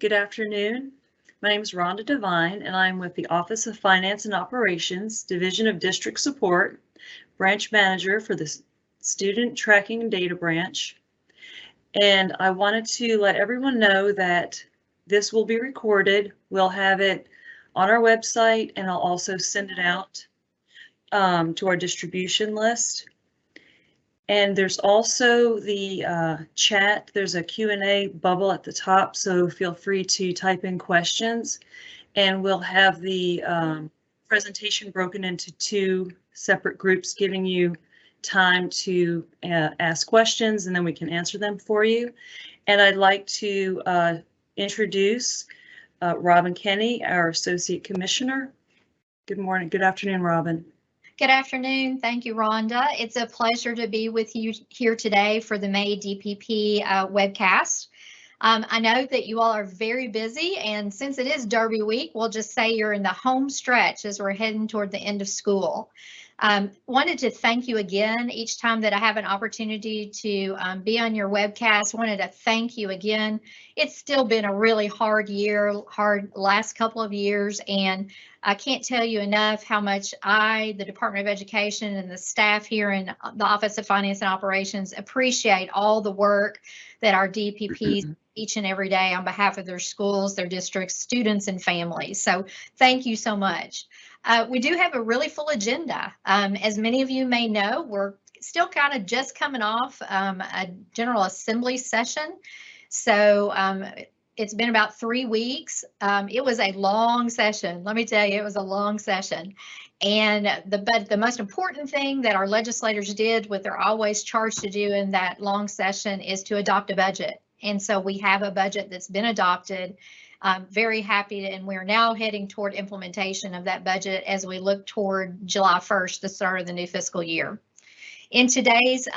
Good afternoon. My name is Rhonda Devine, and I'm with the Office of Finance and Operations, Division of District Support, Branch Manager for the Student Tracking and Data Branch. And I wanted to let everyone know that this will be recorded. We'll have it on our website, and I'll also send it out to our distribution list. And there's also the chat. There's a Q&A bubble at the top, so feel free to type in questions. And we'll have the presentation broken into two separate groups, giving you time to ask questions, and then we can answer them for you. And I'd like to introduce Robin Kenny, our Associate Commissioner. Good morning. Good afternoon, Robin. Good afternoon. Thank you, Rhonda. It's a pleasure to be with you here today for the May DPP webcast. I know that you all are very busy, and since it is Derby week, we'll just say you're in the home stretch as we're heading toward the end of school. Wanted to thank you again each time that I have an opportunity to be on your webcast. Wanted to thank you again. It's still been a really hard last couple of years, and I can't tell you enough how much the Department of Education, and the staff here in the Office of Finance and Operations appreciate all the work that our DPPs each and every day on behalf of their schools, their districts, students, and families. So thank you so much. We do have a really full agenda. As many of you may know, we're still kind of just coming off a General Assembly session. So it's been about 3 weeks. It was a long session. Let me tell you, it was a long session. And the most important thing that our legislators did, what they're always charged to do in that long session, is to adopt a budget. And so we have a budget that's been adopted. I'm very happy, and we're now heading toward implementation of that budget as we look toward July 1st, the start of the new fiscal year. In today's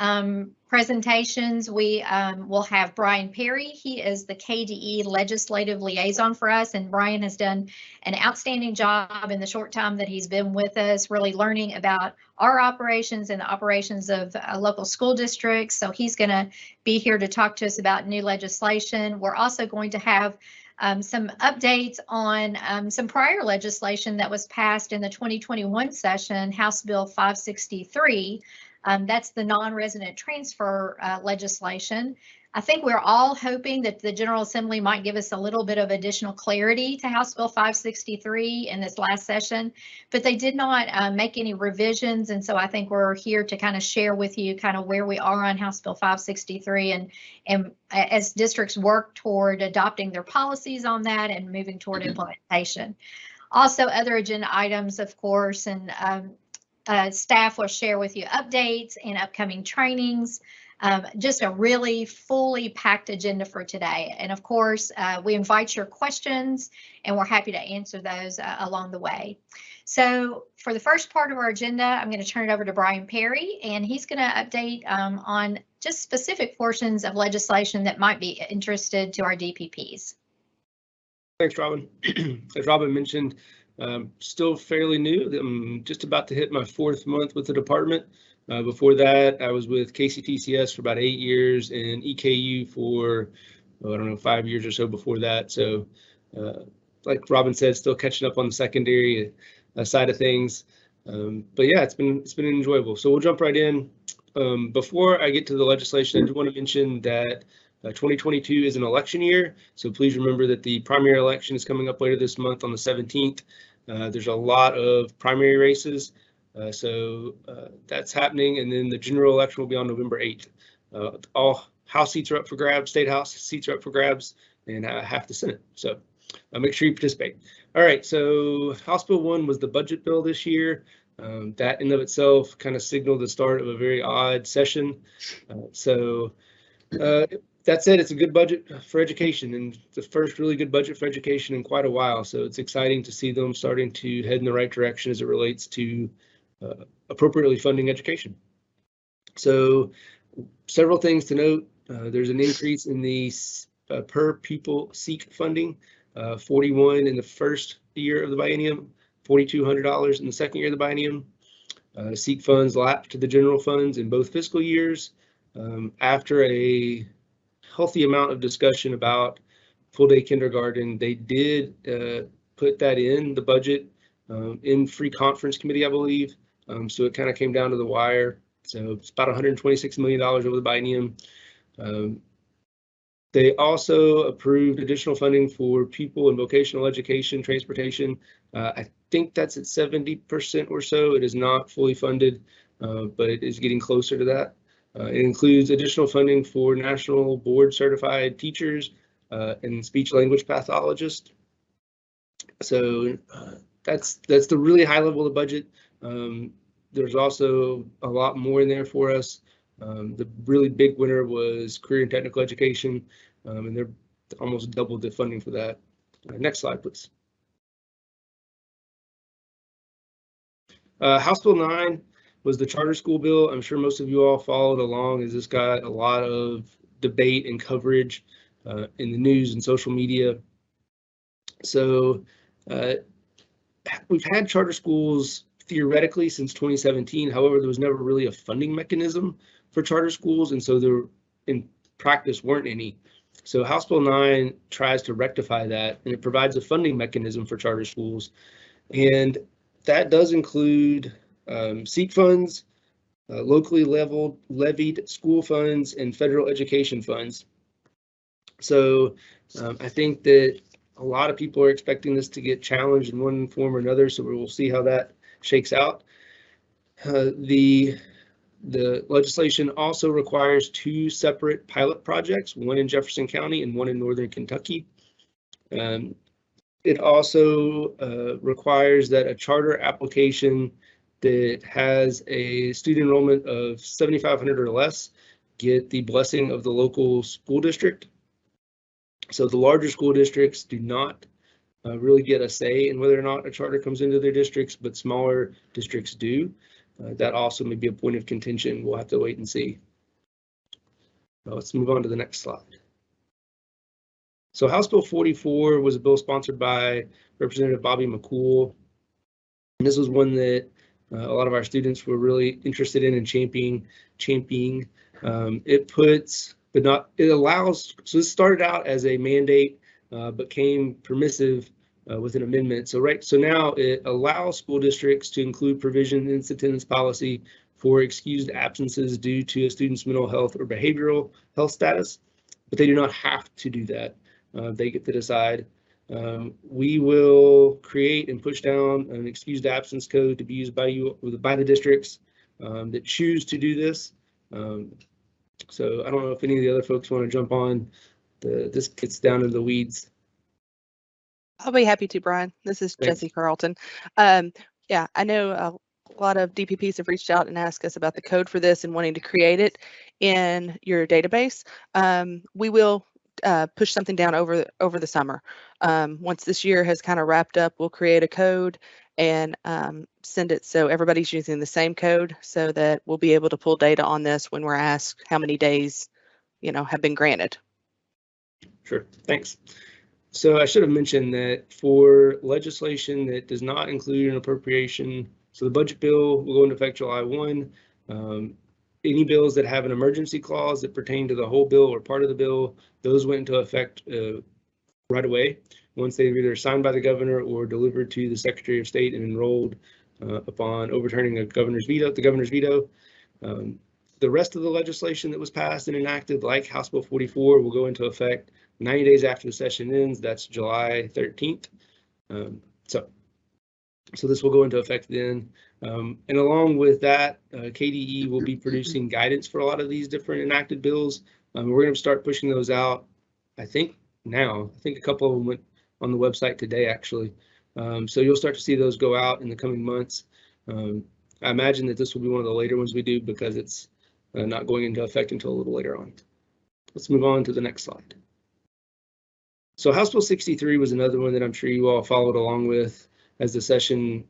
presentations, we will have Brian Perry. He is the KDE legislative liaison for us, and Brian has done an outstanding job in the short time that he's been with us, really learning about our operations and the operations of local school districts. So he's going to be here to talk to us about new legislation. We're also going to have some updates on some prior legislation that was passed in the 2021 session, House Bill 563. That's the non-resident transfer legislation. I think we're all hoping that the General Assembly might give us a little bit of additional clarity to House Bill 563 in this last session, but they did not make any revisions. And so I think we're here to kind of share with you kind of where we are on House Bill 563 and as districts work toward adopting their policies on that and moving toward implementation. Also, other agenda items, of course, and staff will share with you updates and upcoming trainings. Just a really fully packed agenda for today. And of course, we invite your questions, and we're happy to answer those along the way. So for the first part of our agenda, I'm going to turn it over to Brian Perry, and he's going to update on just specific portions of legislation that might be interested to our DPPs. Thanks, Robin. As Robin mentioned, still fairly new. I'm just about to hit my 4th month with the department. Before that, I was with KCTCS for about 8 years and EKU for, I don't know, 5 years or so before that. So like Robin said, still catching up on the secondary side of things. But yeah, it's been enjoyable. So we'll jump right in. Before I get to the legislation, I do want to mention that 2022 is an election year. So please remember that the primary election is coming up later this month on the 17th. There's a lot of primary races. So that's happening, and then the general election will be on November 8th. All House seats are up for grabs, State House seats are up for grabs, and half the Senate. So make sure you participate. All right, so House Bill 1 was the budget bill this year. That in of itself kind of signaled the start of a very odd session. That said, it's a good budget for education, and the first really good budget for education in quite a while. So it's exciting to see them starting to head in the right direction as it relates to appropriately funding education. So several things to note. There's an increase in the per pupil seat funding, $41 in the first year of the biennium, $4,200 in the second year of the biennium. Seat funds lap to the general funds in both fiscal years. After a healthy amount of discussion about full day kindergarten. They did put that in the budget in free conference committee, I believe. So it kind of came down to the wire. So it's about $126 million over the biennium. They also approved additional funding for pupil and vocational education, transportation. I think that's at 70% or so. It is not fully funded, but it is getting closer to that. It includes additional funding for national board certified teachers and speech language pathologists. So that's the really high level of the budget. There's also a lot more in there for us. The really big winner was career and technical education, and they're almost doubled the funding for that. Next slide, please. House Bill 9 was the charter school bill. I'm sure most of you all followed along, as this got a lot of debate and coverage in the news and social media. So we've had charter schools theoretically since 2017. However, there was never really a funding mechanism for charter schools, and so there in practice weren't any. So House Bill 9 tries to rectify that, and it provides a funding mechanism for charter schools. And that does include SEEK funds, locally levied school funds, and federal education funds. So I think that a lot of people are expecting this to get challenged in one form or another, so we'll see how that shakes out. The legislation also requires 2 separate pilot projects, one in Jefferson County and one in Northern Kentucky. It also requires that a charter application that has a student enrollment of 7,500 or less get the blessing of the local school district. So the larger school districts do not really get a say in whether or not a charter comes into their districts, but smaller districts do. That also may be a point of contention. We'll have to wait and see. Now let's move on to the next slide. So House Bill 44 was a bill sponsored by Representative Bobby McCool. And this was one that a lot of our students were really interested in and championing. It allows, so this started out as a mandate, but came permissive with an amendment. So now it allows school districts to include provision in its attendance policy for excused absences due to a student's mental health or behavioral health status, but they do not have to do that. They get to decide. We will create and push down an excused absence code to be used by the districts that choose to do this. So I don't know if any of the other folks want to jump on. This gets down into the weeds. I'll be happy to, Brian. This is Thanks. Jessie Carlton. Yeah, I know a lot of DPPs have reached out and asked us about the code for this and wanting to create it in your database. We will push something down over the summer. Once this year has kind of wrapped up, we'll create a code and send it so everybody's using the same code, so that we'll be able to pull data on this when we're asked how many days, have been granted. Sure, thanks. So I should have mentioned that for legislation that does not include an appropriation, so the budget bill will go into effect July 1. Any bills that have an emergency clause that pertain to the whole bill or part of the bill, those went into effect right away once they were either signed by the governor or delivered to the Secretary of State and enrolled upon overturning the governor's veto. The rest of the legislation that was passed and enacted, like House Bill 44, will go into effect 90 days after the session ends. That's July 13th. So this will go into effect then. And along with that, KDE will be producing guidance for a lot of these different enacted bills. We're going to start pushing those out, I think now. I think a couple of them went on the website today, actually. So you'll start to see those go out in the coming months. I imagine that this will be one of the later ones we do because it's not going into effect until a little later on. Let's move on to the next slide. So House Bill 63 was another one that I'm sure you all followed along with as the session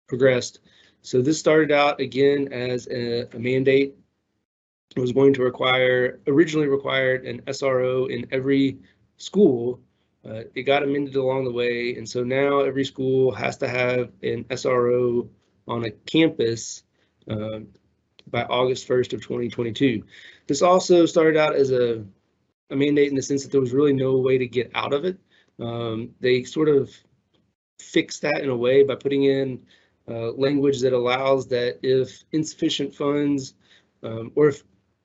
progressed. So this started out again as a mandate. It was going to originally required an SRO in every school. It got amended along the way, and so now every school has to have an SRO on a campus by August 1st of 2022. This also started out as a a mandate in the sense that there was really no way to get out of it. They sort of fixed that in a way by putting in language that allows that if insufficient funds or if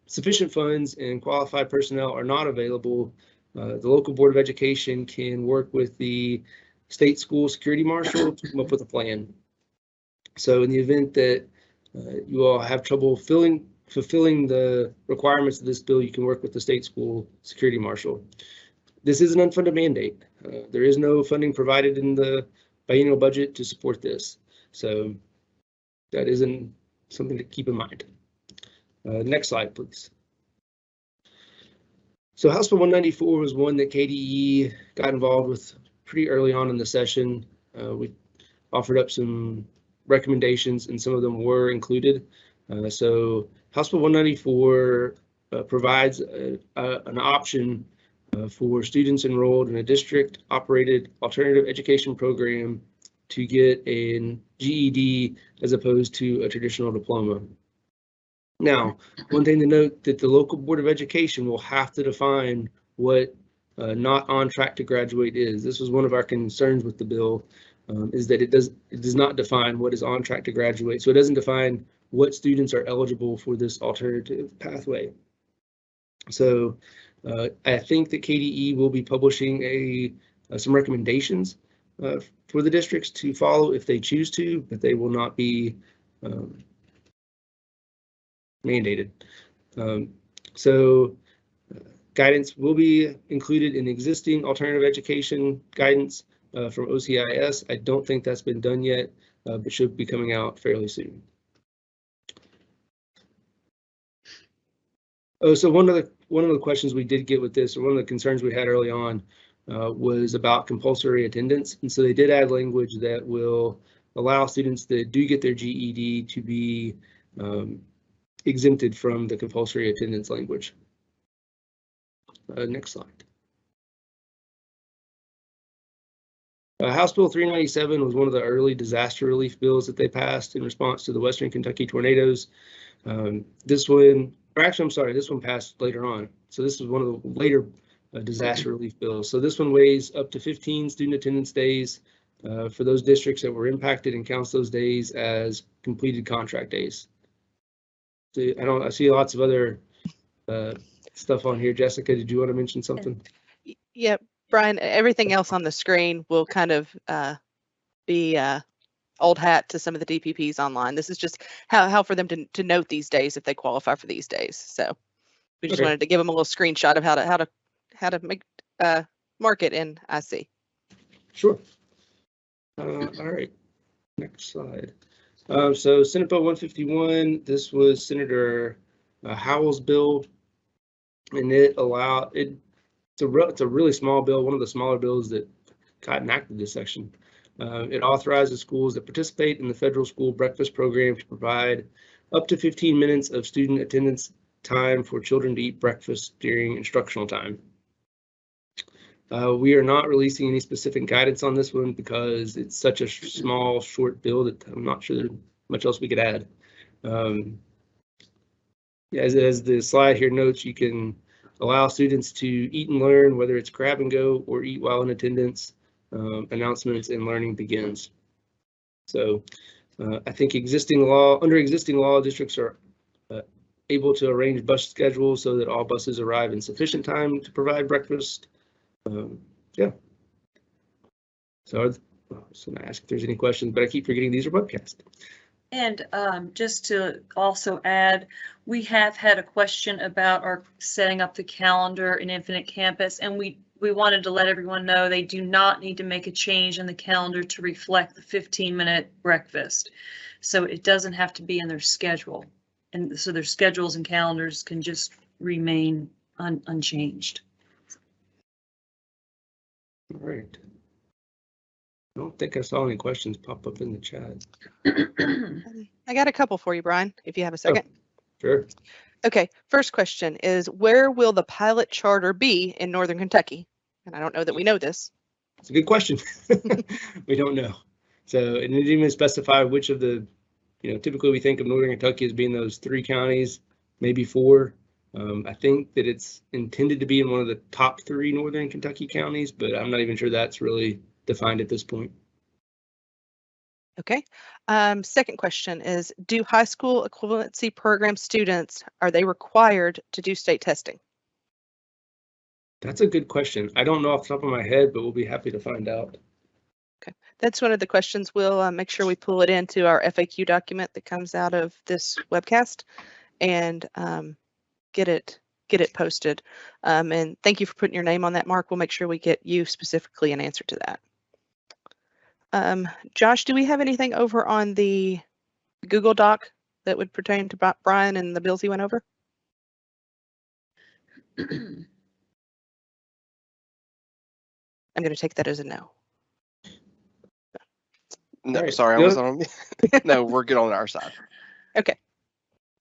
sufficient funds and qualified personnel are not available, the local Board of Education can work with the state school security marshal to come up with a plan. So in the event that you all have trouble fulfilling the requirements of this bill, you can work with the state school security marshal. This is an unfunded mandate. There is no funding provided in the biennial budget to support this. So that isn't something to keep in mind. Next slide, please. So House Bill 194 was one that KDE got involved with pretty early on in the session. We offered up some recommendations and some of them were included. So House Bill 194 provides an option for students enrolled in a district operated alternative education program to get a GED as opposed to a traditional diploma. Now, one thing to note that the local Board of Education will have to define what not on track to graduate is. This was one of our concerns with the bill, is that it does not define what is on track to graduate. So it doesn't define what students are eligible for this alternative pathway. So I think that KDE will be publishing some recommendations for the districts to follow if they choose to, but they will not be mandated. So guidance will be included in existing alternative education guidance from OCIS. I don't think that's been done yet, but should be coming out fairly soon. Oh, so one of the questions we did get with this, or one of the concerns we had early on, was about compulsory attendance. And so they did add language that will allow students that do get their GED to be exempted from the compulsory attendance language. Next slide. House Bill 397 was one of the early disaster relief bills that they passed in response to the Western Kentucky tornadoes. This one passed later on. So this was one of the later disaster relief bills. So this one weighs up to 15 student attendance days for those districts that were impacted and counts those days as completed contract days. So I see lots of other stuff on here. Jessica, did you want to mention something? Yeah, Brian, everything else on the screen will kind of be old hat to some of the DPPs online. This is just how for them to note these days if they qualify for these days. So we just wanted to give them a little screenshot of how to make mark it in IC. Sure. All right. Next slide. So Senate Bill 151. This was Senator Howell's bill, and it's a really small bill. One of the smaller bills that got enacted this section. It authorizes schools that participate in the federal school breakfast program to provide up to 15 minutes of student attendance time for children to eat breakfast during instructional time. We are not releasing any specific guidance on this one because it's such a small, short bill that I'm not sure there's much else we could add. As the slide here notes, you can allow students to eat and learn, whether it's grab and go or eat while in attendance. Announcements and learning begins. So I think under existing law, districts are able to arrange bus schedules so that all buses arrive in sufficient time to provide breakfast. Yeah. So I was going to ask if there's any questions, but I keep forgetting these are webcast. And just to also add, we have had a question about our setting up the calendar in Infinite Campus, and we wanted to let everyone know they do not need to make a change in the calendar to reflect the 15-minute breakfast. So it doesn't have to be in their schedule. And so their schedules and calendars can just remain unchanged. All right. I don't think I saw any questions pop up in the chat. I got a couple for you, Brian, if you have a second. Oh, sure. Okay, first question is, where will the pilot charter be in Northern Kentucky? And I don't know that we know this. It's a good question. We don't know. So it didn't even specify which of the, typically we think of Northern Kentucky as being those 3 counties, maybe 4. I think that it's intended to be in one of the top 3 Northern Kentucky counties, but I'm not even sure that's really defined at this point. Okay. Second question is, do high school equivalency program students, are they required to do state testing? That's a good question. I don't know off the top of my head, but we'll be happy to find out. Okay, that's one of the questions. We'll make sure we pull it into our FAQ document that comes out of this webcast and get it posted. And thank you for putting your name on that, Mark. We'll make sure we get you specifically an answer to that. Josh, do we have anything over on the Google Doc that would pertain to Brian and the bills he went over? I'm going to take that as a no. No, Right. sorry, I Yeah. was on. No, we're good on our side. Okay.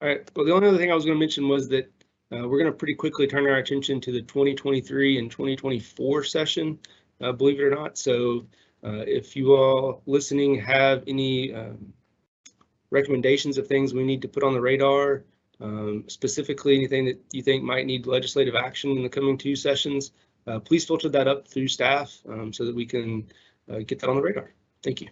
All right. Well, the only other thing I was going to mention was that we're going to pretty quickly turn our attention to the 2023 and 2024 session, believe it or not. So if you all listening have any recommendations of things we need to put on the radar, specifically anything that you think might need legislative action in the coming 2 sessions, please filter that up through staff so that we can get that on the radar. Thank you.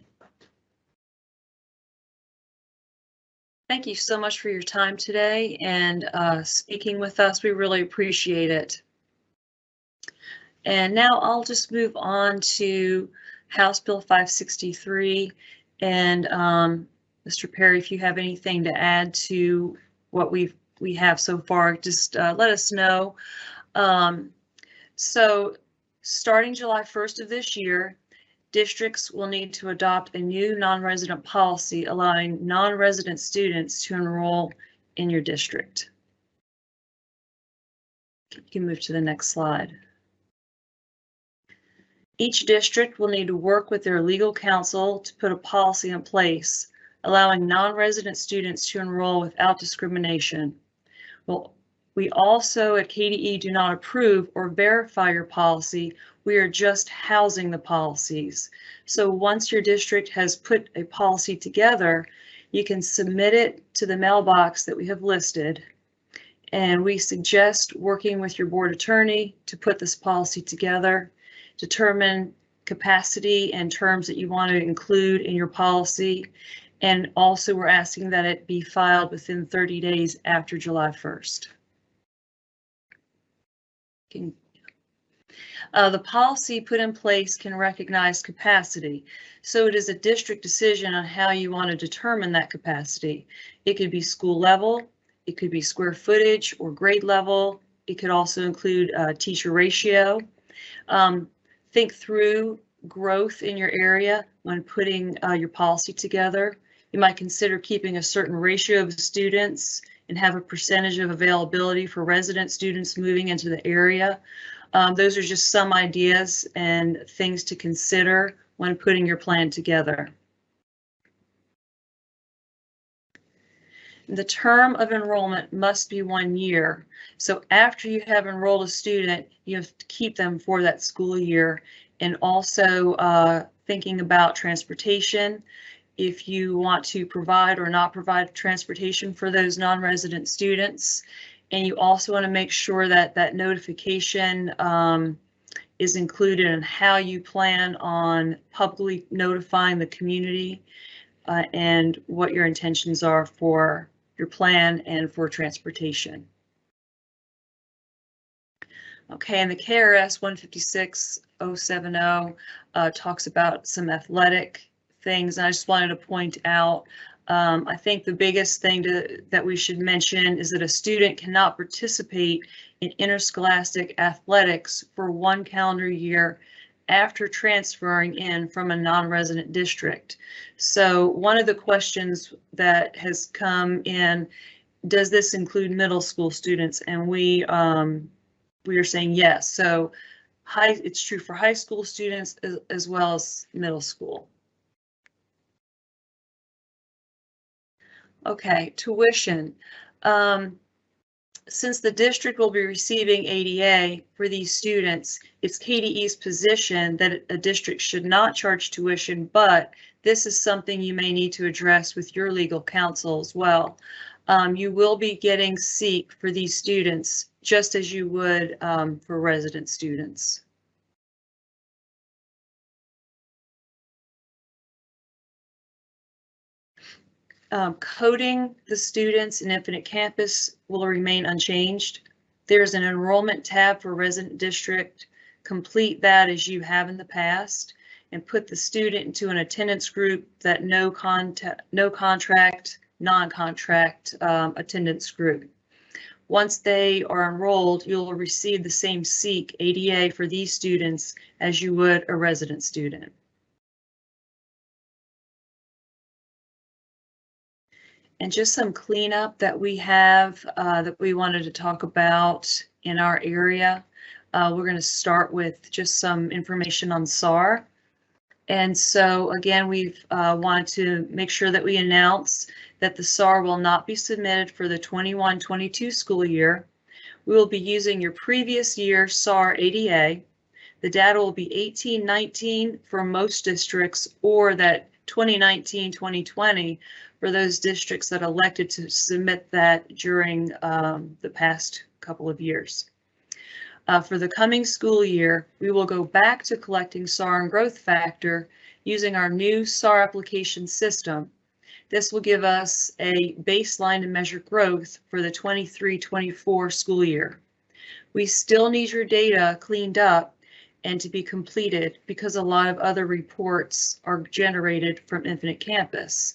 Thank you so much for your time today and speaking with us. We really appreciate it. And now I'll just move on to House Bill 563. And Mr. Perry, if you have anything to add to what we have so far, just let us know. So starting July 1st of this year, districts will need to adopt a new non-resident policy allowing non-resident students to enroll in your district. You can move to the next slide. Each district will need to work with their legal counsel to put a policy in place allowing non-resident students to enroll without discrimination. Well, we also at KDE do not approve or verify your policy. We are just housing the policies. So once your district has put a policy together, you can submit it to the mailbox that we have listed. And we suggest working with your board attorney to put this policy together, determine capacity and terms that you want to include in your policy. And also we're asking that it be filed within 30 days after July 1st. The policy put in place can recognize capacity. So it is a district decision on how you want to determine that capacity. It could be school level, it could be square footage or grade level. It could also include teacher ratio. Think through growth in your area when putting your policy together. You might consider keeping a certain ratio of students and have a percentage of availability for resident students moving into the area. Those are just some ideas and things to consider when putting your plan together. The term of enrollment must be 1 year. So after you have enrolled a student, you have to keep them for that school year. And also thinking about transportation. If you want to provide or not provide transportation for those non-resident students. And you also want to make sure that that notification is included in how you plan on publicly notifying the community and what your intentions are for your plan and for transportation. Okay, and the KRS 156070 talks about some athletic things. And I just wanted to point out, I think the biggest thing that we should mention is that a student cannot participate in interscholastic athletics for 1 calendar year after transferring in from a non-resident district. So one of the questions that has come in, does this include middle school students? And we are saying yes. So it's true for high school students as well as middle school. Okay, tuition. Since the district will be receiving ADA for these students, it's KDE's position that a district should not charge tuition, but this is something you may need to address with your legal counsel as well. You will be getting SEEK for these students, just as you would for resident students. Coding the students in Infinite Campus will remain unchanged. There's an enrollment tab for resident district. Complete that as you have in the past and put the student into an attendance group that no contract, non-contract attendance group. Once they are enrolled, you'll receive the same SEEK ADA for these students as you would a resident student. And just some cleanup that we have that we wanted to talk about in our area. We're going to start with just some information on SAR. And so again, we've wanted to make sure that we announce that the SAR will not be submitted for the 21-22 school year. We will be using your previous year SAR ADA. The data will be 18-19 for most districts, or that 2019-2020 for those districts that elected to submit that during the past couple of years. For the coming school year, we will go back to collecting SAR and growth factor using our new SAR application system. This will give us a baseline to measure growth for the 23-24 school year. We still need your data cleaned up and to be completed because a lot of other reports are generated from Infinite Campus.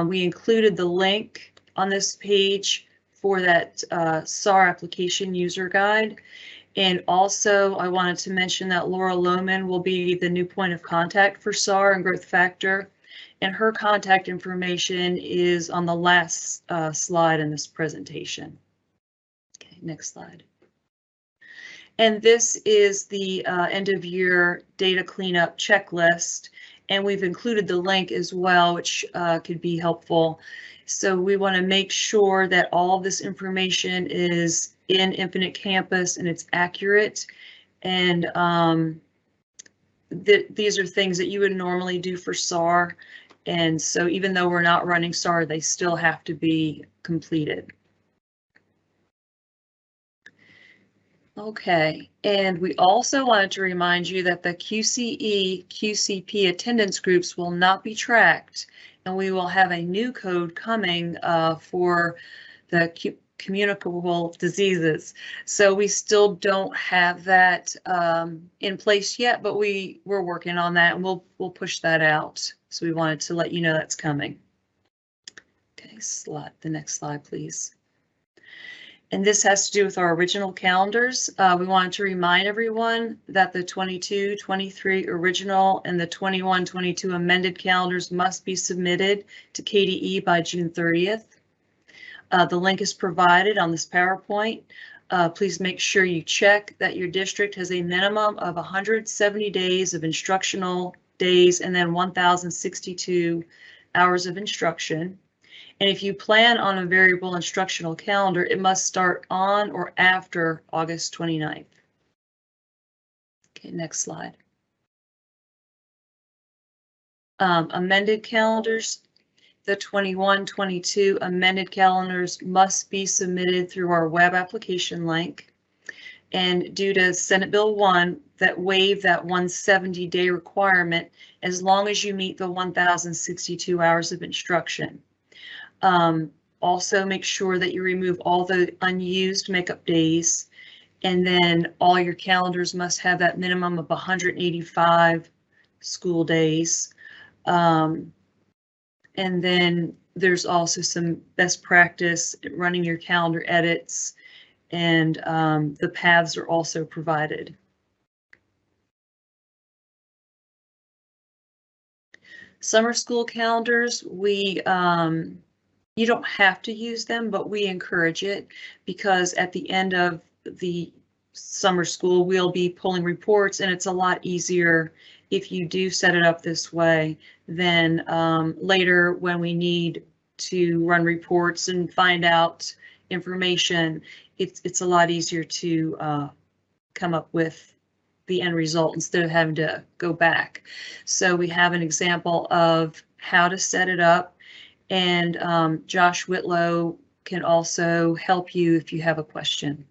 We included the link on this page for that SAR application user guide. And also I wanted to mention that Laura Lohman will be the new point of contact for SAR and growth factor. And her contact information is on the last slide in this presentation. Okay, next slide. And this is the end of year data cleanup checklist. And we've included the link as well, which could be helpful. So we want to make sure that all of this information is in Infinite Campus and it's accurate. And these are things that you would normally do for SAR. And so even though we're not running SAR, they still have to be completed. Okay, and we also wanted to remind you that the QCE, QCP attendance groups will not be tracked, and we will have a new code coming for the communicable diseases. So we still don't have that in place yet, but we're working on that, and we'll push that out. So we wanted to let you know that's coming. Okay, the next slide, please. And this has to do with our original calendars. We wanted to remind everyone that the 22-23 original and the 21-22 amended calendars must be submitted to KDE by June 30th. The link is provided on this PowerPoint. Please make sure you check that your district has a minimum of 170 days of instructional days and then 1,062 hours of instruction. And if you plan on a variable instructional calendar, it must start on or after August 29th. Okay, next slide. Amended calendars. The 21-22 amended calendars must be submitted through our web application link. And due to Senate Bill 1 that waived that 170-day requirement as long as you meet the 1,062 hours of instruction. Also make sure that you remove all the unused makeup days, and then all your calendars must have that minimum of 185 school days. And then there's also some best practice at running your calendar edits, and the paths are also provided. Summer school calendars, you don't have to use them, but we encourage it because at the end of the summer school, we'll be pulling reports, and it's a lot easier if you do set it up this way than later when we need to run reports and find out information. It's a lot easier to come up with the end result instead of having to go back. So we have an example of how to set it up. And Josh Whitlow can also help you if you have a question.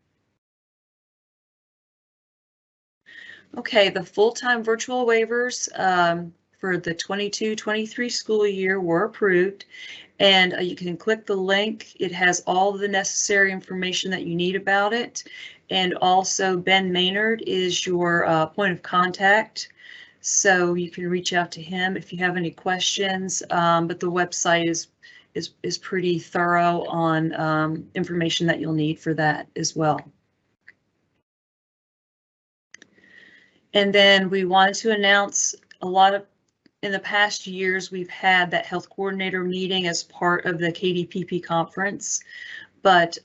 Okay, the full-time virtual waivers for the 22-23 school year were approved, and you can click the link. It has all the necessary information that you need about it. And also Ben Maynard is your point of contact. So you can reach out to him if you have any questions, but the website is pretty thorough on information that you'll need for that as well. And then we wanted to announce in the past years, we've had that health coordinator meeting as part of the KDPP conference, but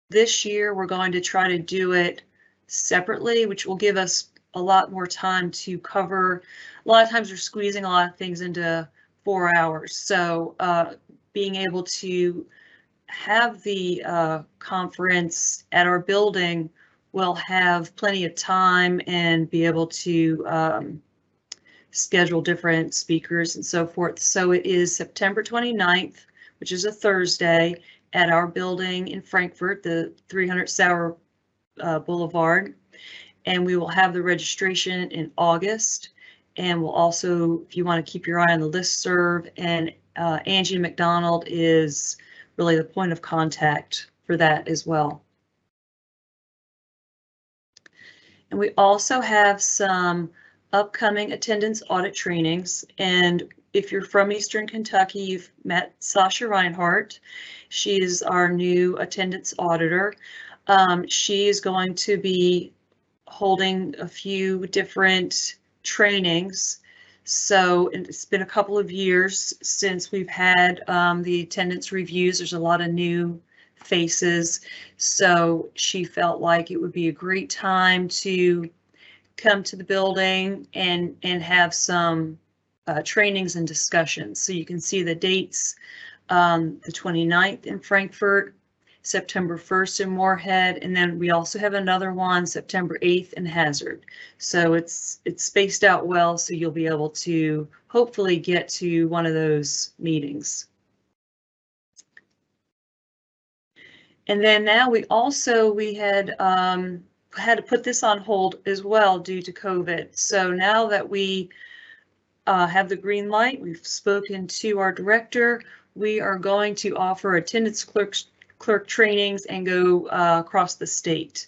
this year we're going to try to do it separately, which will give us a lot more time to cover. A lot of times we're squeezing a lot of things into 4 hours. So being able to have the conference at our building, will have plenty of time and be able to schedule different speakers and so forth. So it is September 29th, which is a Thursday, at our building in Frankfurt, the 300 Sauer Boulevard. And we will have the registration in August. And we'll also, if you want to keep your eye on the listserv, and Angie McDonald is really the point of contact for that as well. And we also have some upcoming attendance audit trainings. And if you're from Eastern Kentucky, you've met Sasha Reinhardt. She is our new attendance auditor. She is going to be holding a few different trainings. So it's been a couple of years since we've had the attendance reviews. There's a lot of new faces. So she felt like it would be a great time to come to the building and have some trainings and discussions. So you can see the dates, the 29th in Frankfurt, September 1st in Moorhead, and then we also have another one September 8th in Hazard. So it's spaced out well, so you'll be able to hopefully get to one of those meetings. And then now we had to put this on hold as well due to COVID. So now that we have the green light, we've spoken to our director, we are going to offer attendance clerk trainings and go across the state.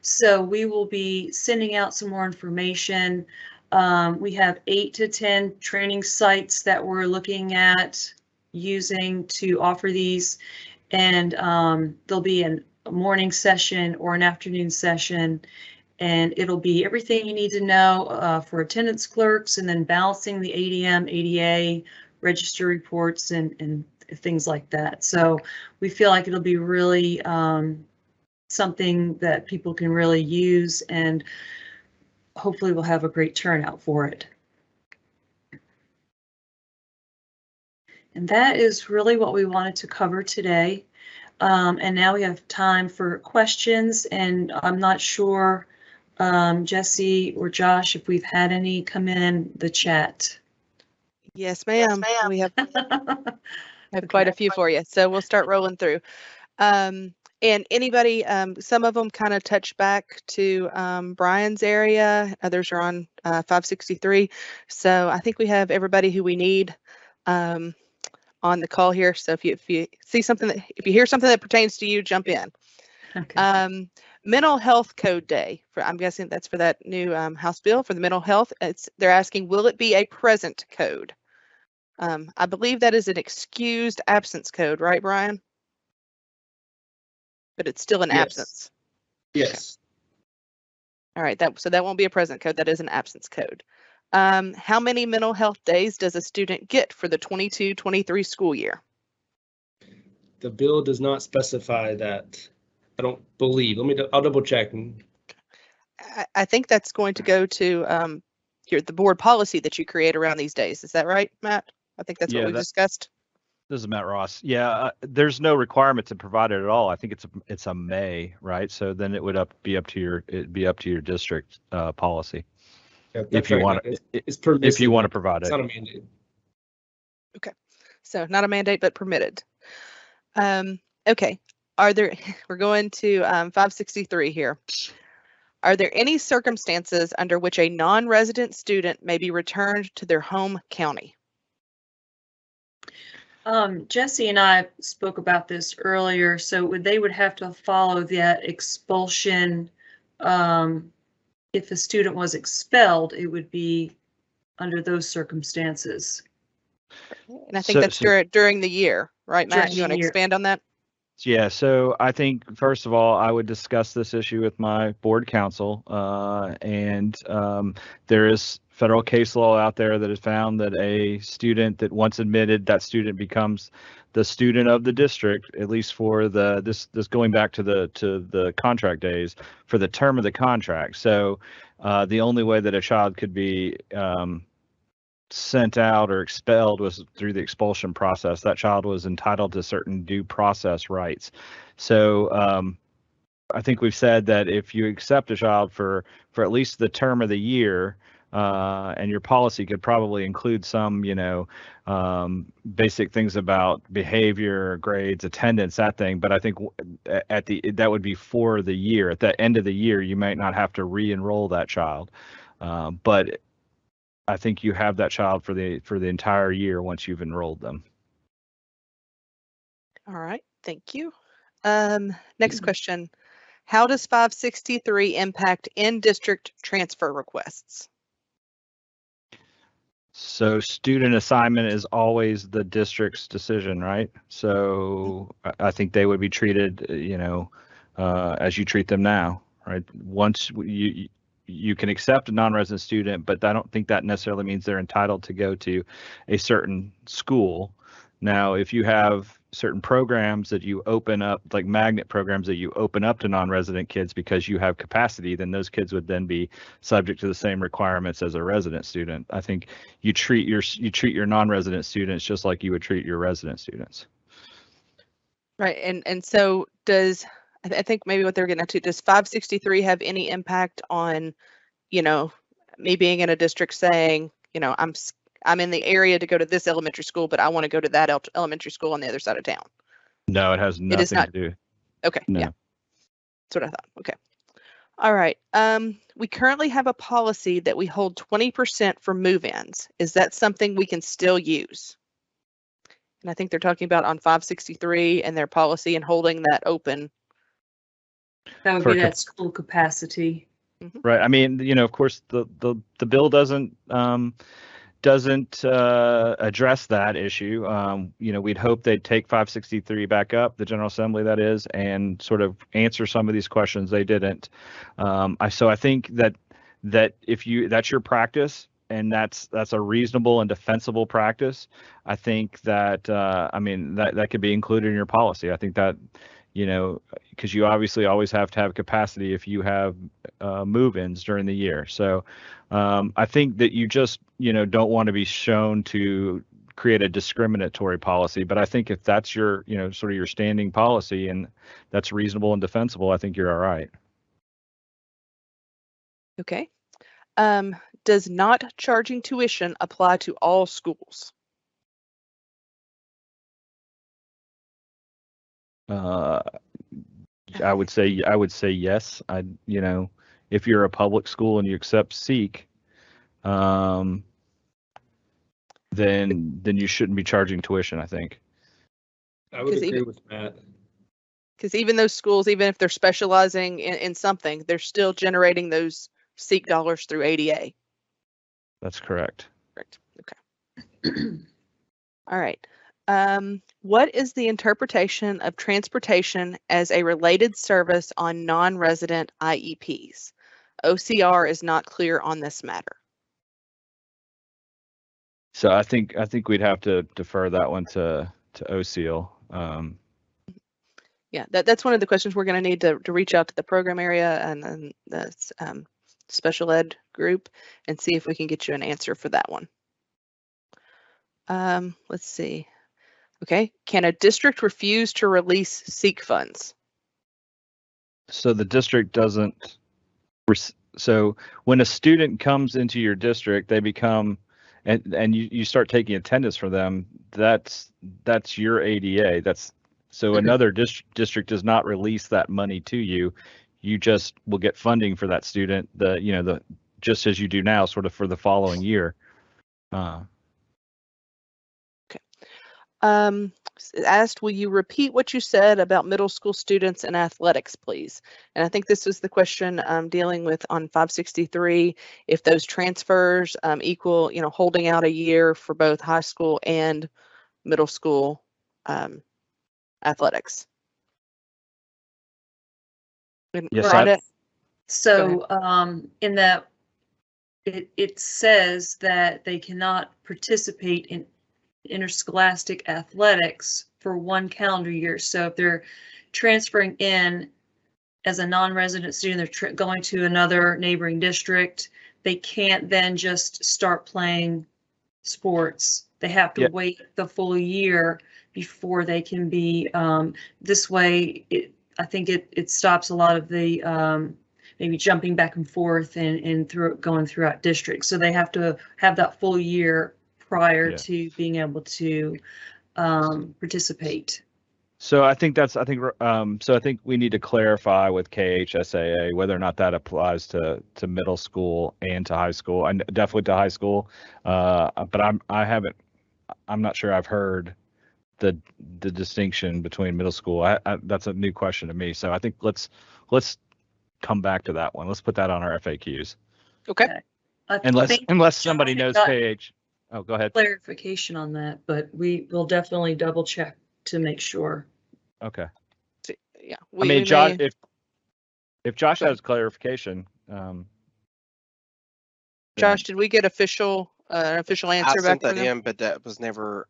So we will be sending out some more information. We have 8 to 10 training sites that we're looking at using to offer these. And there'll be a morning session or an afternoon session, and it'll be everything you need to know for attendance clerks, and then balancing the ADM, ADA, register reports, and things like that. So we feel like it'll be really something that people can really use, and hopefully we'll have a great turnout for it. And that is really what we wanted to cover today. And now we have time for questions, and I'm not sure, Jesse or Josh, if we've had any come in the chat. Yes, ma'am. We have quite a few for you, so we'll start rolling through. And anybody, some of them kind of touch back to Brian's area. Others are on 563. So I think we have everybody who we need on the call here. So if you see something if you hear something that pertains to you, jump in. Okay. Mental Health Code Day. I'm guessing that's for that new House bill for the mental health. They're asking, will it be a present code? I believe that is an excused absence code, right, Brian? But it's still an absence. Yes. Okay. All right. So that won't be a present code. That is an absence code. How many mental health days does a student get for the 22-23 school year? The bill does not specify that. I don't believe. I'll double check. I think that's going to go to the board policy that you create around these days. Is that right, Matt? I think that's what we discussed. This is Matt Ross. Yeah, there's no requirement to provide it at all. I think it's a may, right? So then it would be up to your district policy. Yeah, if you want to provide it. It's not a mandate. Okay. So not a mandate, but permitted. Okay, we're going to 563 here. Are there any circumstances under which a non-resident student may be returned to their home county? Jesse and I spoke about this earlier, so they would have to follow that expulsion. If a student was expelled, it would be under those circumstances. And I think that's during the year, right, Matt? During You want to the year. expand on that? Yeah, so I think first of all, I would discuss this issue with my board counsel, and there is federal case law out there that has found that a student that once admitted, that student becomes the student of the district, at least for this going back to the contract days, for the term of the contract. So the only way that a child could be sent out or expelled was through the expulsion process. That child was entitled to certain due process rights. So I think we've said that if you accept a child for at least the term of the year, and your policy could probably include some, basic things about behavior, grades, attendance, that thing. But I think that would be for the year. At the end of the year, you might not have to re-enroll that child, but I think you have that child for the entire year once you've enrolled them. All right, thank you. Next question. How does 563 impact in-district transfer requests? So student assignment is always the district's decision, right? So I think they would be treated, as you treat them now, right? Once you can accept a non-resident student, but I don't think that necessarily means they're entitled to go to a certain school. Now, if you have certain programs that you open up, like magnet programs that you open up to non-resident kids because you have capacity, then those kids would then be subject to the same requirements as a resident student. I think you treat your non-resident students just like you would treat your resident students. Right, and so I think maybe what they're getting at, does 563 have any impact on, me being in a district saying, I'm in the area to go to this elementary school, but I want to go to that elementary school on the other side of town? No, it has nothing to do. Okay, no. Yeah, that's what I thought. Okay. All right. We currently have a policy that we hold 20% for move-ins. Is that something we can still use? And I think they're talking about on 563 and their policy and holding that open. That would be that school capacity. Right. I mean, of course, the bill doesn't address that issue. We'd hope they'd take 563 back up, the General Assembly, that is, and sort of answer some of these questions. They didn't. So I think that if that's your practice, and that's a reasonable and defensible practice, I think that that could be included in your policy. I think that, because you obviously always have to have capacity if you have move-ins during the year. So I think that you just, don't want to be shown to create a discriminatory policy. But I think if that's your, sort of your standing policy and that's reasonable and defensible, I think you're all right. Okay. Does not charging tuition apply to all schools? I would say yes. If you're a public school and you accept SEEK, then you shouldn't be charging tuition, I think. I would agree with Matt. Because even those schools, even if they're specializing in something, they're still generating those SEEK dollars through ADA. That's correct. Correct. Okay. All right. What is the interpretation of transportation as a related service on non-resident IEPs? OCR is not clear on this matter. So I think we'd have to defer that one to OCL. Yeah, that's one of the questions we're going to need to reach out to the program area and the special ed group and see if we can get you an answer for that one. Let's see. Okay, can a district refuse to release SEEK funds? So the district doesn't. So when a student comes into your district, they become and you start taking attendance from them, that's your ADA. So another district does not release that money to you. You just will get funding for that student, just as you do now, sort of for the following year. Asked, will you repeat what you said about middle school students and athletics, please? And I think this was the question dealing with on 563, if those transfers equal, holding out a year for both high school and middle school athletics. Yes, Rhonda? So in that, it says that they cannot participate in interscholastic athletics for one calendar year. So if they're transferring in as a non-resident student, they're going to another neighboring district, they can't then just start playing sports. They have to wait the full year before they can be, this way, I think it stops a lot of the maybe jumping back and forth and going throughout districts. So they have to have that full year prior to being able to participate. So I think we need to clarify with KHSAA whether or not that applies to middle school and to high school, and definitely to high school. But I'm not sure I've heard the distinction between middle school. That's a new question to me. So I think let's come back to that one. Let's put that on our FAQs. Okay. Unless somebody knows KH. Oh, go ahead. Clarification on that, but we will definitely double check to make sure. Okay. Yeah. Josh, if Josh has clarification. Josh, did we get official answer I back sent from that them? in, but that was never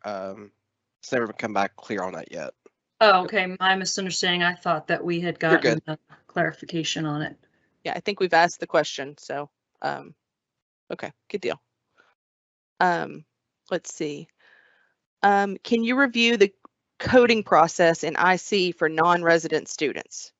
it's never come back clear on that yet. Oh, okay. My misunderstanding. I thought that we had gotten clarification on it. Yeah, I think we've asked the question. So, okay, good deal. Let's see. Can you review the coding process in IC for non-resident students?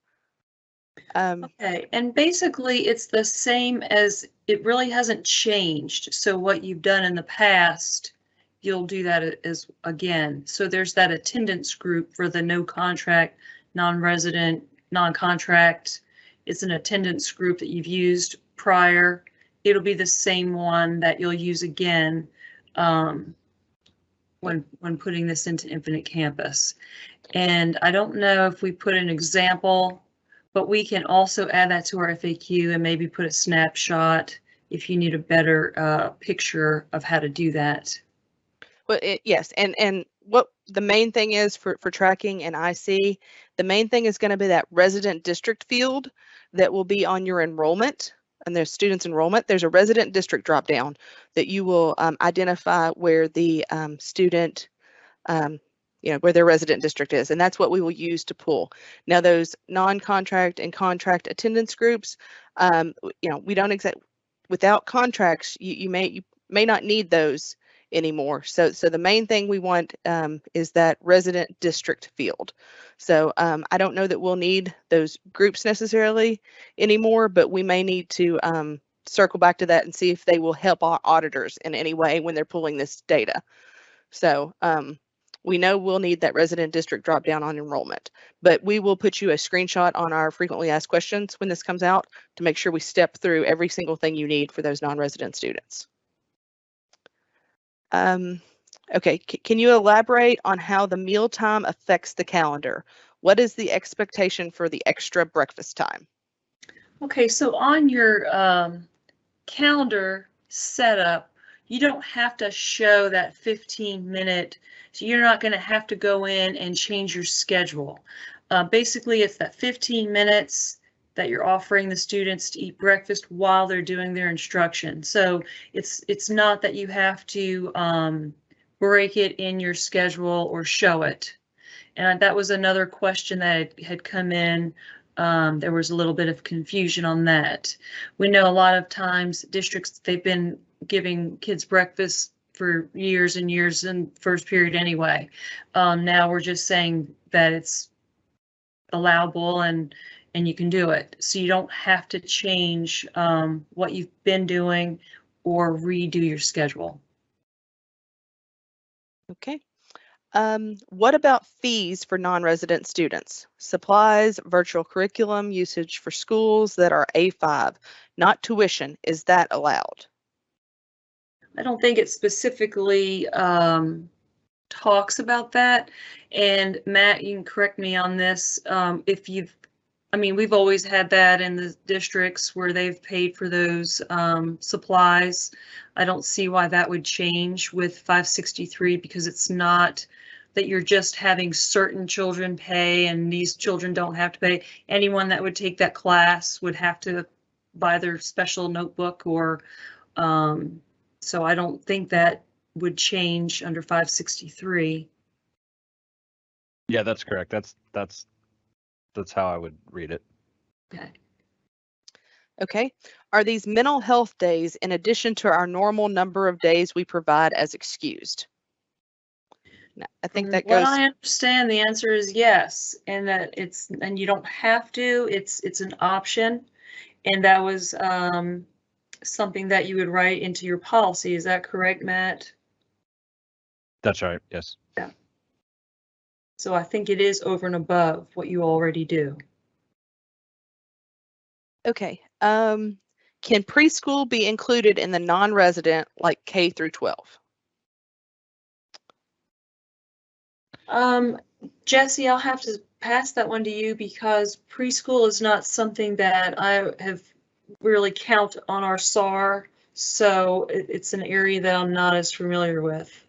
Okay, and basically it's the same as, it really hasn't changed. So what you've done in the past, you'll do that as again. So there's that attendance group for the no contract, non-resident, non-contract. It's an attendance group that you've used prior. It'll be the same one that you'll use again when putting this into Infinite Campus. And I don't know if we put an example, but we can also add that to our FAQ and maybe put a snapshot if you need a better picture of how to do that. Well, yes, and what the main thing is for tracking and IC, the main thing is going to be that resident district field that will be on your enrollment. And there's students enrollment. There's a resident district drop down that you will identify where the student, where their resident district is, and that's what we will use to pull. Now, those non-contract and contract attendance groups, we don't without contracts, you may not need those anymore. So the main thing we want is that resident district field. So I don't know that we'll need those groups necessarily anymore, but we may need to circle back to that and see if they will help our auditors in any way when they're pulling this data. So we know we'll need that resident district drop down on enrollment, but we will put you a screenshot on our frequently asked questions when this comes out to make sure we step through every single thing you need for those non-resident students. Okay, can you elaborate on how the mealtime affects the calendar? What is the expectation for the extra breakfast time? Okay, so on your calendar setup, you don't have to show that 15-minute, so you're not going to have to go in and change your schedule. Basically, it's that 15 minutes that you're offering the students to eat breakfast while they're doing their instruction. So it's not that you have to break it in your schedule or show it. And that was another question that had come in. There was a little bit of confusion on that. We know a lot of times districts, they've been giving kids breakfast for years and years in first period anyway. Now we're just saying that it's allowable and you can do it. So you don't have to change what you've been doing or redo your schedule. Okay. What about fees for non-resident students? Supplies, virtual curriculum, usage for schools that are A5, not tuition. Is that allowed? I don't think it specifically talks about that. And Matt, you can correct me on this. I mean, we've always had that in the districts where they've paid for those supplies. I don't see why that would change with 563 because it's not that you're just having certain children pay and these children don't have to pay. Anyone that would take that class would have to buy their special notebook or so I don't think that would change under 563. Yeah, that's correct. That's how I would read it. Okay. Okay. Are these mental health days in addition to our normal number of days we provide as excused? No, I think that What goes. I understand, the answer is yes, and that and you don't have to. It's an option, and that was something that you would write into your policy. Is that correct, Matt? That's right. Yes. Yeah. So I think it is over and above what you already do. Okay. Can preschool be included in the non-resident like K through 12? Jesse, I'll have to pass that one to you because preschool is not something that I have really count on our SAR. So it's an area that I'm not as familiar with.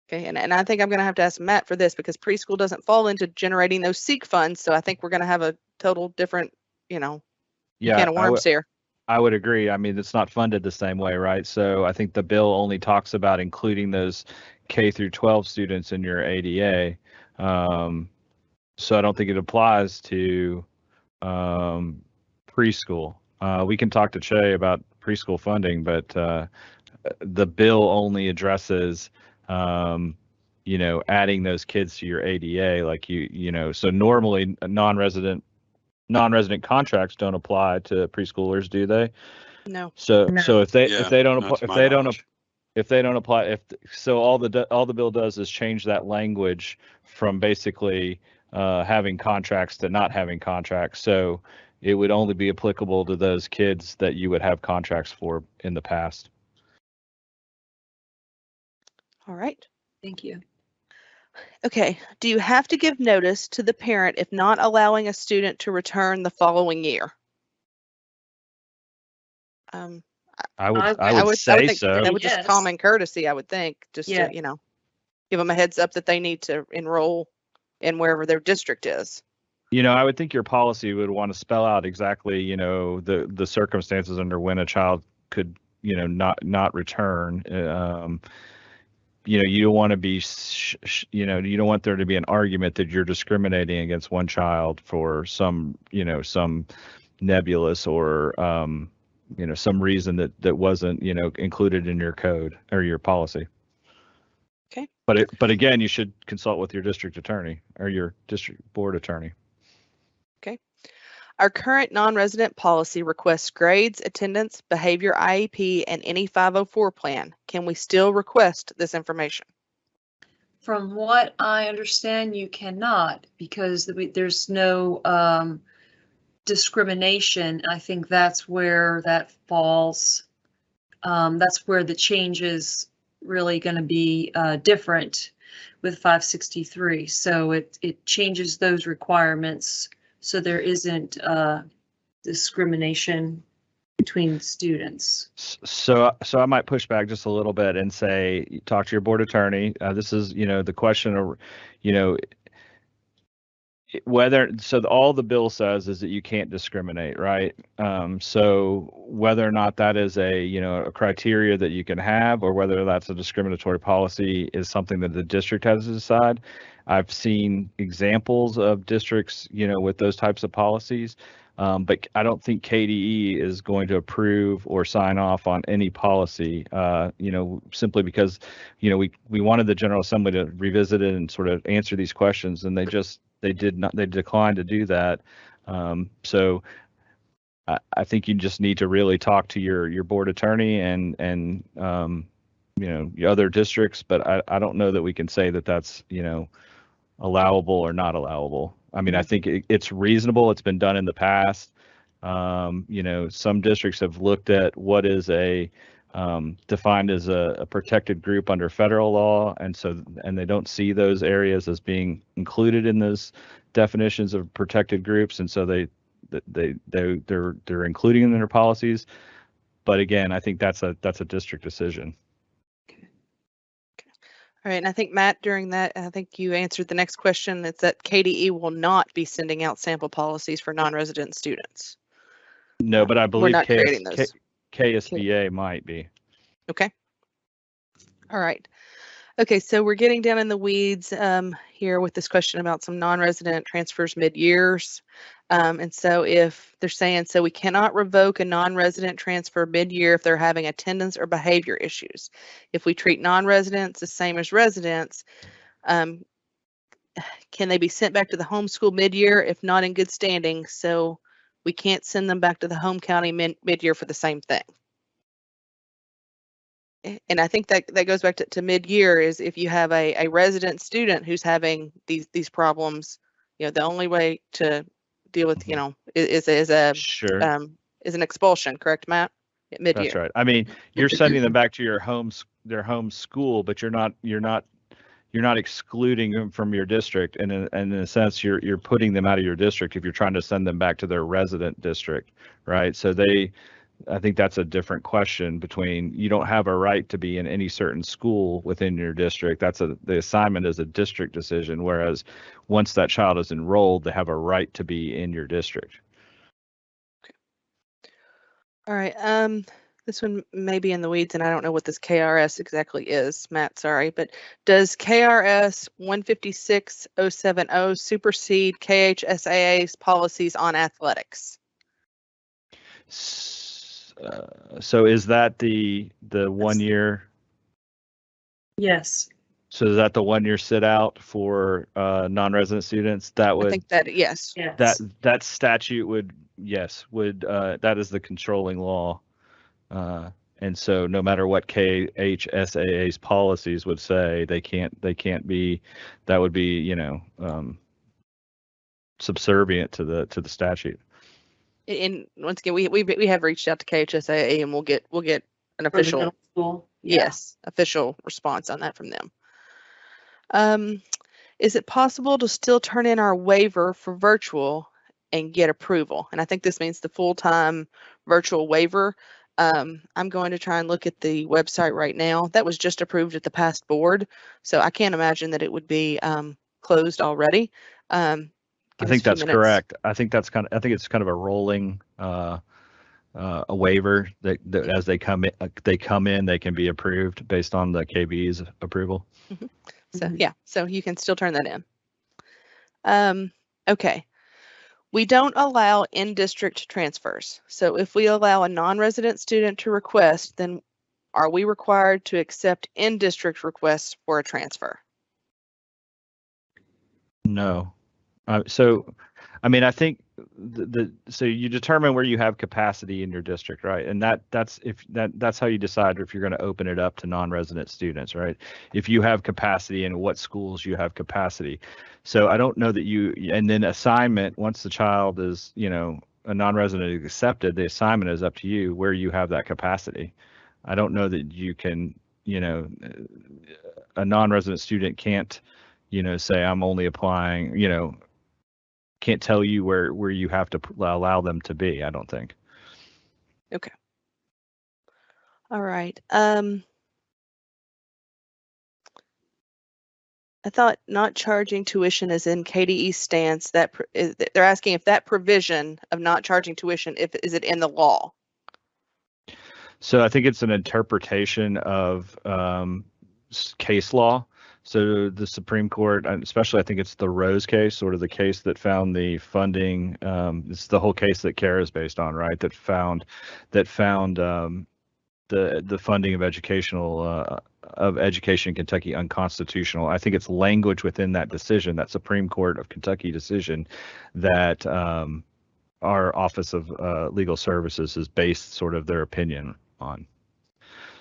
Okay, and I think I'm going to have to ask Matt for this because preschool doesn't fall into generating those SEEK funds. So I think we're going to have a total different, can of worms here. I would agree. I mean, it's not funded the same way, right? So I think the bill only talks about including those K through 12 students in your ADA. So I don't think it applies to preschool. We can talk to Che about preschool funding, but the bill only addresses, adding those kids to your ADA, like so normally non-resident contracts don't apply to preschoolers, do they? No. So No. so if they Yeah, don't that's if my they don't knowledge. if they don't apply, so all the bill does is change that language from basically having contracts to not having contracts. So it would only be applicable to those kids that you would have contracts for in the past. All right. Thank you. Okay. Do you have to give notice to the parent if not allowing a student to return the following year? I would say think so. that would just Yes. common courtesy, I would think, just Yeah. to, give them a heads up that they need to enroll in wherever their district is. I would think your policy would want to spell out exactly, the circumstances under when a child could, not return. You don't want to be, you don't want there to be an argument that you're discriminating against one child for some, some nebulous or, some reason that wasn't, included in your code or your policy. Okay. But again, you should consult with your district attorney or your district board attorney. Okay. Our current non-resident policy requests grades, attendance, behavior IEP, and any 504 plan. Can we still request this information? From what I understand, you cannot because there's no discrimination. I think that's where that falls. That's where the change is really going to be different with 563. So it changes those requirements so there isn't discrimination between students. So I might push back just a little bit and say, talk to your board attorney. This is, the question of, all the bill says is that you can't discriminate, right? So whether or not that is a criteria that you can have or whether that's a discriminatory policy is something that the district has to decide. I've seen examples of districts, with those types of policies, but I don't think KDE is going to approve or sign off on any policy, simply because, we wanted the General Assembly to revisit it and sort of answer these questions, and they declined to do that. So I think you just need to really talk to your board attorney and other districts, but I don't know that we can say that that's, allowable or not allowable. I mean, I think it's reasonable. It's been done in the past. Some districts have looked at what is defined as a protected group under federal law, and they don't see those areas as being included in those definitions of protected groups, and so they're including them in their policies. But again, I think that's a district decision. All right, and I think Matt, during that, I think you answered the next question. It's that KDE will not be sending out sample policies for non-resident students. No, but I believe not creating those. KSBA might be. Okay. All right. Okay, so we're getting down in the weeds here with this question about some non-resident transfers mid-years. And so if they're saying, so we cannot revoke a non-resident transfer mid-year if they're having attendance or behavior issues. If we treat non-residents the same as residents, can they be sent back to the home school mid-year if not in good standing? So we can't send them back to the home county mid-year for the same thing. And I think that goes back to mid-year is if you have a resident student who's having these problems, the only way to deal with, is an expulsion, correct, Matt? At mid-year. That's right. I mean, you're sending them back to their home school, but you're not excluding them from your district, and in a sense, you're putting them out of your district if you're trying to send them back to their resident district, right? So I think that's a different question between you don't have a right to be in any certain school within your district. The assignment is a district decision, whereas once that child is enrolled, they have a right to be in your district. Okay. All right. This one may be in the weeds, and I don't know what this KRS exactly is, Matt, sorry, but does KRS 156070 supersede KHSAA's policies on athletics? So is that the 1 year? Yes. So is that the 1 year sit out for non-resident students? I think that, yes. That statute would that is the controlling law. And so no matter what KHSAA's policies would say, they can't be, that would be, subservient to the statute. And once again, we have reached out to KHSAA, and we'll get an official official response on that from them. Is it possible to still turn in our waiver for virtual and get approval? And I think this means the full-time virtual waiver. I'm going to try and look at the website right now. That was just approved at the past board, so I can't imagine that it would be closed already. I think that's correct. I think it's kind of a rolling a waiver that as they come in, they can be approved based on the KB's approval. Mm-hmm. So yeah, so you can still turn that in. Okay. We don't allow in-district transfers. So if we allow a non-resident student to request, then are we required to accept in-district requests for a transfer? No. So, I mean, I think so you determine where you have capacity in your district, right? And that's how you decide if you're going to open it up to non-resident students, right? If you have capacity and what schools you have capacity. So I don't know that and then assignment, once the child is, a non-resident is accepted, the assignment is up to you where you have that capacity. I don't know that you can, a non-resident student can't, say I'm only applying, can't tell you where you have to allow them to be, I don't think. Okay. All right. I thought not charging tuition is in KDE's stance. They're asking if that provision of not charging tuition, is it in the law? So I think it's an interpretation of case law. So the Supreme Court, especially I think it's the Rose case, sort of the case that found the funding. It's the whole case that CARE is based on, right? That found the funding of education in Kentucky unconstitutional. I think it's language within that decision, that Supreme Court of Kentucky decision, that our Office of Legal Services has based sort of their opinion on.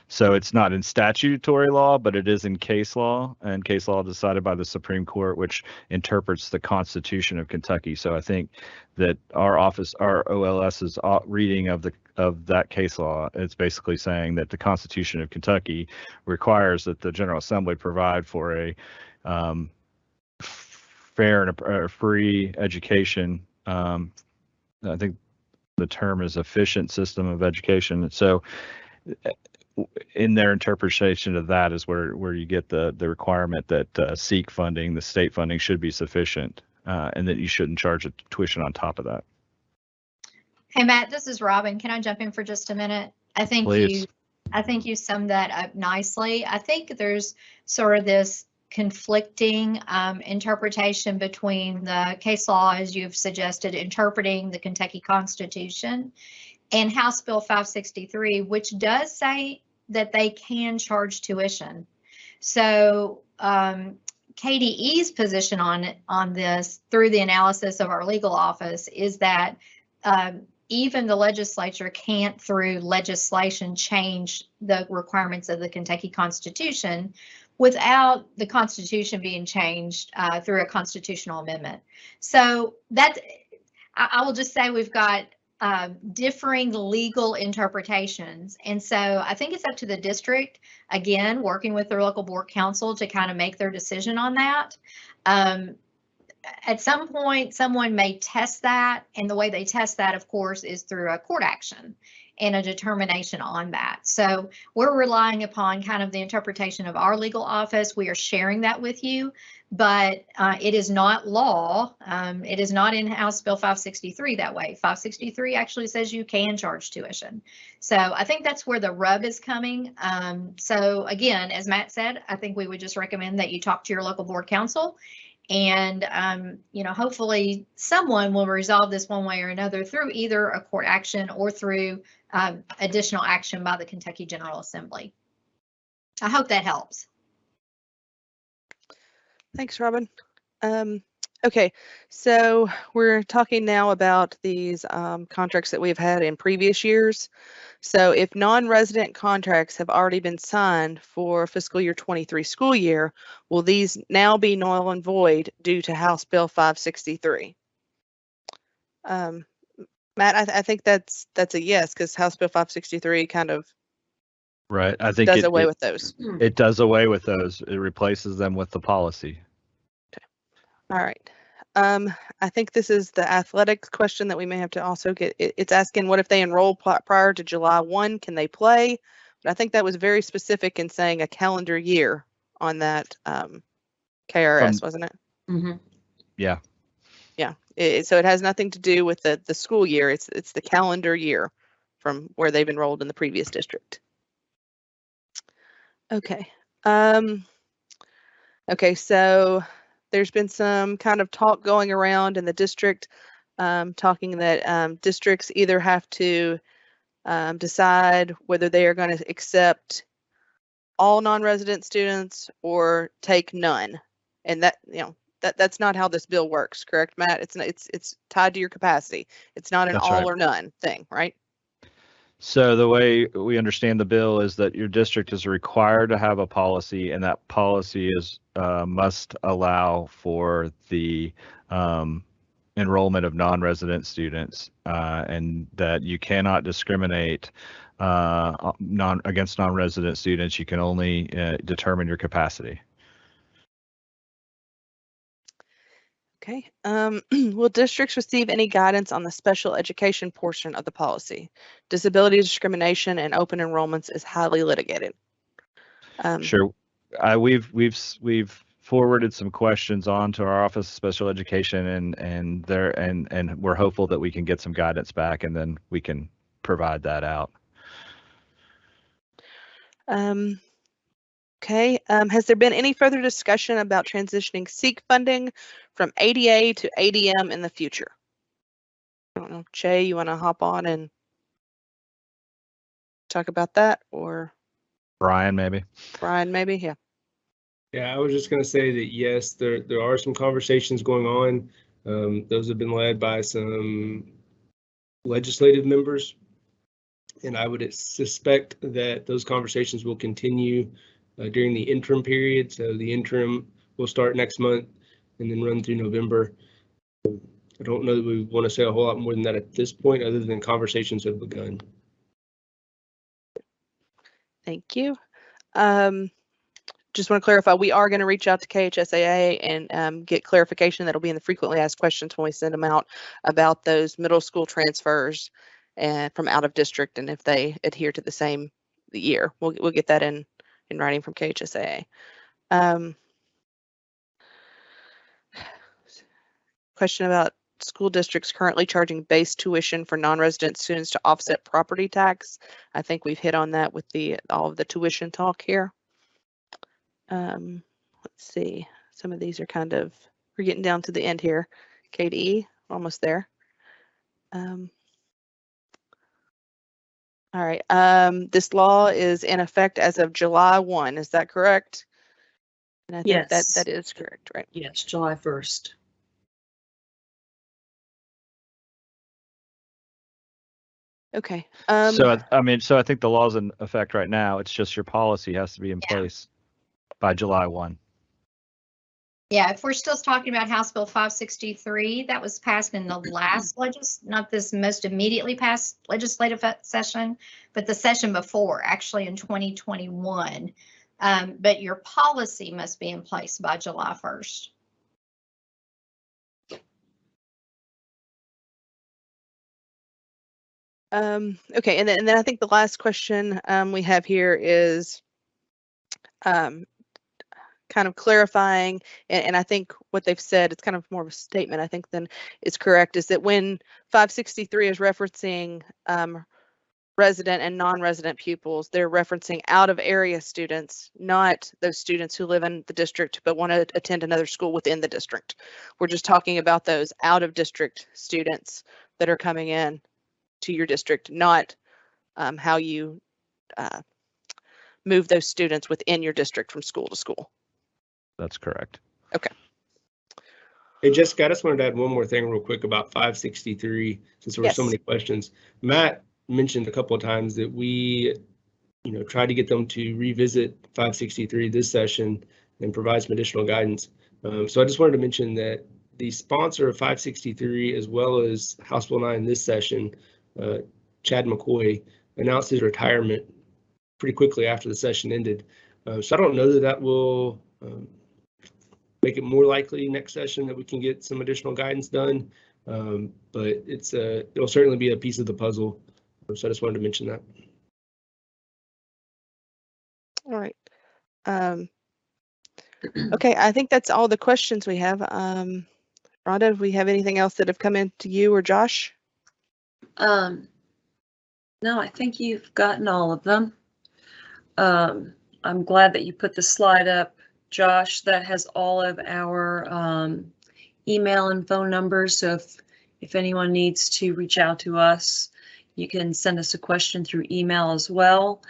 So it's not in statutory law, but it is in case law, and case law decided by the Supreme Court, which interprets the Constitution of Kentucky. So I think that our OLS's reading of that case law, it's basically saying that the Constitution of Kentucky requires that the General Assembly provide for a fair and a free education. I think the term is efficient system of education. So in their interpretation of that is where you get the requirement that SEEK funding, the state funding, should be sufficient, and that you shouldn't charge a tuition on top of that. Hey, Matt, this is Robin. Can I jump in for just a minute? I think you summed that up nicely. I think there's sort of this conflicting interpretation between the case law, as you've suggested, interpreting the Kentucky Constitution, and House Bill 563, which does say that they can charge tuition. So KDE's position on this, through the analysis of our legal office, is that even the legislature can't, through legislation, change the requirements of the Kentucky Constitution without the Constitution being changed through a constitutional amendment. So that, I will just say, we've got differing legal interpretations. And so I think it's up to the district, again, working with their local board council, to kind of make their decision on that. At some point, someone may test that, and the way they test that, of course, is through a court action and a determination on that. So we're relying upon kind of the interpretation of our legal office. We are sharing that with you, but it is not law. It is not in House Bill 563 that way. 563 actually says you can charge tuition. So I think that's where the rub is coming. So again, as Matt said, I think we would just recommend that you talk to your local board council, and hopefully someone will resolve this one way or another through either a court action or through additional action by the Kentucky General Assembly. I hope that helps. Thanks, Robin. Okay, so we're talking now about these contracts that we've had in previous years. So if non-resident contracts have already been signed for fiscal year 23 school year, will these now be null and void due to House Bill 563? Matt, I think that's a yes, because House Bill 563 kind of right. I think does away with those. It does away with those. It replaces them with the policy. Okay. All right. I think this is the athletics question that we may have to also get. It's asking, what if they enroll prior to July 1, can they play? But I think that was very specific in saying a calendar year on that KRS, wasn't it? Mm-hmm. Yeah. Yeah. So it has nothing to do with the school year. It's the calendar year from where they've enrolled in the previous district. Okay. Okay, so there's been some kind of talk going around in the district, talking that districts either have to decide whether they are going to accept all non-resident students or take none, and that that's not how this bill works, correct, Matt? It's tied to your capacity. It's not an all or none thing, right? So the way we understand the bill is that your district is required to have a policy, and that policy is must allow for the enrollment of non-resident students, and that you cannot discriminate against non-resident students. You can only determine your capacity. Okay. Will districts receive any guidance on the special education portion of the policy? Disability discrimination and open enrollments is highly litigated. Sure. We've forwarded some questions on to our Office of Special Education, and we're hopeful that we can get some guidance back, and then we can provide that out. Okay. Has there been any further discussion about transitioning SEEK funding from ADA to ADM in the future? I don't know, Che, you want to hop on and talk about that, or Brian, maybe? Brian, maybe, yeah. Yeah, I was just going to say that yes, there are some conversations going on. Those have been led by some legislative members, And I would suspect that those conversations will continue during the interim period. So the interim will start next month and then run through November. I don't know that we want to say a whole lot more than that at this point, other than conversations have begun. Thank you. Just want to clarify, we are going to reach out to KHSAA and get clarification. That'll be in the frequently asked questions when we send them out about those middle school transfers and from out of district, and if they adhere to the same year. We'll get that in writing from KHSAA. Question about school districts currently charging base tuition for non-resident students to offset property tax. I think we've hit on that with all of the tuition talk here. Let's see, some of these are we're getting down to the end here. KDE, almost there. All right, this law is in effect as of July 1, is that correct? And I think Yes. that is correct, right? Yes, July 1st. Okay. So I think the law's in effect right now. It's just your policy has to be in place by July 1. Yeah, if we're still talking about House Bill 563, that was passed in the last not this most immediately passed legislative session, but the session before, actually in 2021. But your policy must be in place by July 1st. Okay, and then I think the last question we have here is kind of clarifying, and I think what they've said, it's kind of more of a statement, I think, than is correct, is that when 563 is referencing resident and non-resident pupils, they're referencing out-of-area students, not those students who live in the district but want to attend another school within the district. We're just talking about those out-of-district students that are coming in to your district, not how you move those students within your district from school to school. That's correct. Okay. Hey, Jessica, I just wanted to add one more thing real quick about 563, since there were so many questions. Matt mentioned a couple of times that we, tried to get them to revisit 563 this session and provide some additional guidance. So I just wanted to mention that the sponsor of 563, as well as House Bill 9 this session, Chad McCoy, announced his retirement pretty quickly after the session ended. So I don't know that will make it more likely next session that we can get some additional guidance done, but it'll certainly be a piece of the puzzle. So I just wanted to mention that. All right. Okay, I think that's all the questions we have. Rhonda, do we have anything else that have come in to you or Josh? No, I think you've gotten all of them. I'm glad that you put the slide up, Josh, that has all of our email and phone numbers. So if anyone needs to reach out to us, you can send us a question through email as well.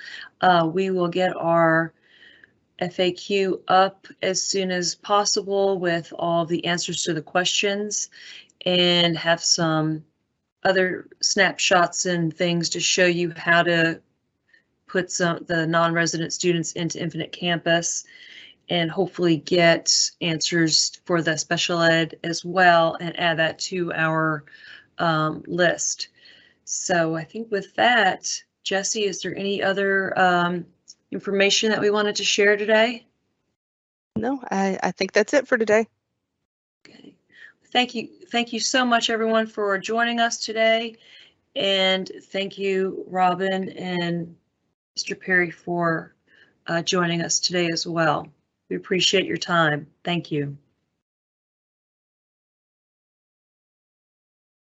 We will get our FAQ up as soon as possible with all the answers to the questions, and have some other snapshots and things to show you how to put the non-resident students into Infinite Campus, and hopefully get answers for the special ed as well, and add that to our list. So I think with that, Jesse, is there any other information that we wanted to share today? No, I think that's it for today. Okay. Thank you so much, everyone, for joining us today. And thank you, Robin and Mr. Perry, for joining us today as well. We appreciate your time. Thank you.